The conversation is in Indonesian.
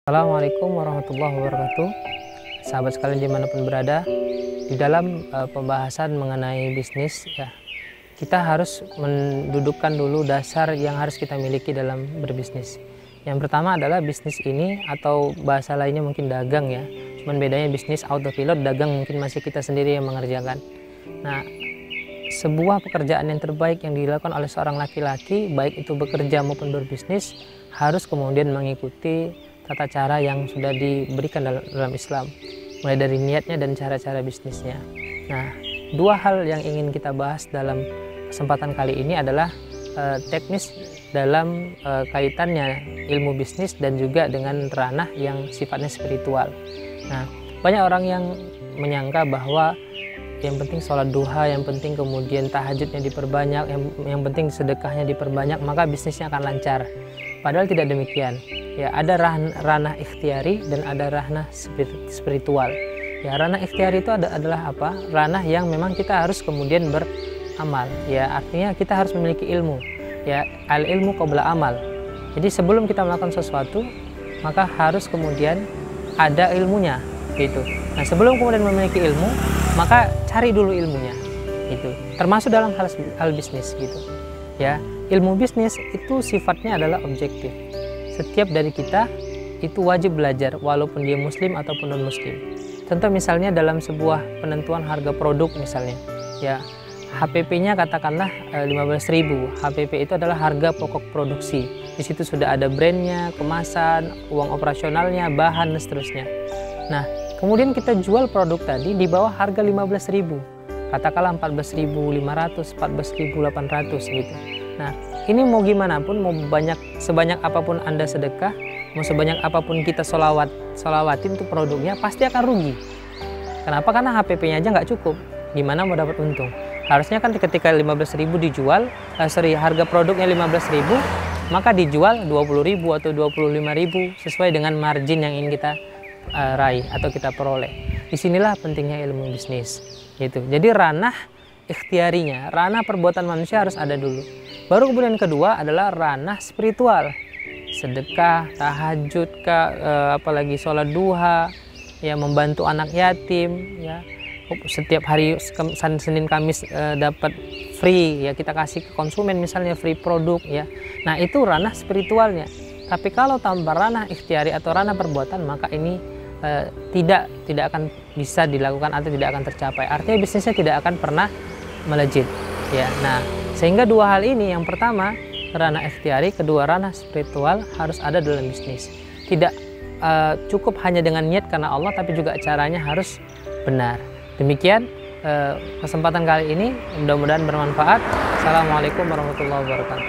Assalamualaikum warahmatullahi wabarakatuh. Sahabat sekalian dimanapun berada, di dalam pembahasan mengenai bisnis ya, kita harus mendudukkan dulu dasar yang harus kita miliki dalam berbisnis. Yang pertama adalah bisnis ini, atau bahasa lainnya mungkin dagang ya, cuman bedanya bisnis autopilot, dagang mungkin masih kita sendiri yang mengerjakan. Nah, sebuah pekerjaan yang terbaik yang dilakukan oleh seorang laki-laki, baik itu bekerja maupun berbisnis, harus kemudian mengikuti tata cara yang sudah diberikan dalam Islam, mulai dari niatnya dan cara-cara bisnisnya. Nah, dua hal yang ingin kita bahas dalam kesempatan kali ini adalah teknis dalam kaitannya ilmu bisnis dan juga dengan ranah yang sifatnya spiritual. Nah, banyak orang yang menyangka bahwa yang penting sholat duha, yang penting kemudian tahajudnya diperbanyak, yang penting sedekahnya diperbanyak, maka bisnisnya akan lancar. Padahal tidak demikian. Ya, ada ranah ikhtiari dan ada ranah spiritual. Ya, ranah ikhtiari itu adalah apa? Ranah yang memang kita harus kemudian beramal. Ya, artinya kita harus memiliki ilmu. Ya, al ilmu qabla amal. Jadi sebelum kita melakukan sesuatu, maka harus kemudian ada ilmunya, gitu. Nah, sebelum kemudian memiliki ilmu, maka cari dulu ilmunya, gitu. Termasuk dalam hal bisnis, gitu. Ya, ilmu bisnis itu sifatnya adalah objektif. Setiap dari kita itu wajib belajar, walaupun dia muslim ataupun non muslim. Contoh misalnya dalam sebuah penentuan harga produk misalnya, ya HPP-nya katakanlah 15.000. HPP itu adalah harga pokok produksi. Di situ sudah ada brandnya, kemasan, uang operasionalnya, bahan dan seterusnya. Nah, kemudian kita jual produk tadi di bawah harga 15.000. Katakanlah 14.500, 14.800 gitu. Nah, ini mau gimana pun, mau sebanyak apapun Anda sedekah, mau sebanyak apapun kita sholawatin untuk produknya, pasti akan rugi. Kenapa? Karena HPP-nya aja nggak cukup. Gimana mau dapat untung? Harusnya kan ketika 15.000 dijual, harga produknya 15.000, maka dijual 20.000 atau 25.000 sesuai dengan margin yang ingin kita raih atau kita peroleh. Disinilah pentingnya ilmu bisnis. Gitu. Jadi ranah ikhtiarinya, ranah perbuatan manusia harus ada dulu. Baru kemudian kedua adalah ranah spiritual, sedekah, tahajud, apalagi sholat duha, ya membantu anak yatim, ya setiap hari Senin Kamis dapat free, ya kita kasih ke konsumen misalnya free produk, ya. Nah, itu ranah spiritualnya. Tapi kalau tanpa ranah ikhtiari atau ranah perbuatan, maka ini tidak akan bisa dilakukan atau tidak akan tercapai. Artinya bisnisnya tidak akan pernah melejit, ya. Nah, sehingga dua hal ini, yang pertama ranah ikhtiari, kedua ranah spiritual harus ada dalam bisnis. Tidak cukup hanya dengan niat karena Allah, tapi juga caranya harus benar. Demikian kesempatan kali ini, mudah-mudahan bermanfaat. Assalamualaikum warahmatullahi wabarakatuh.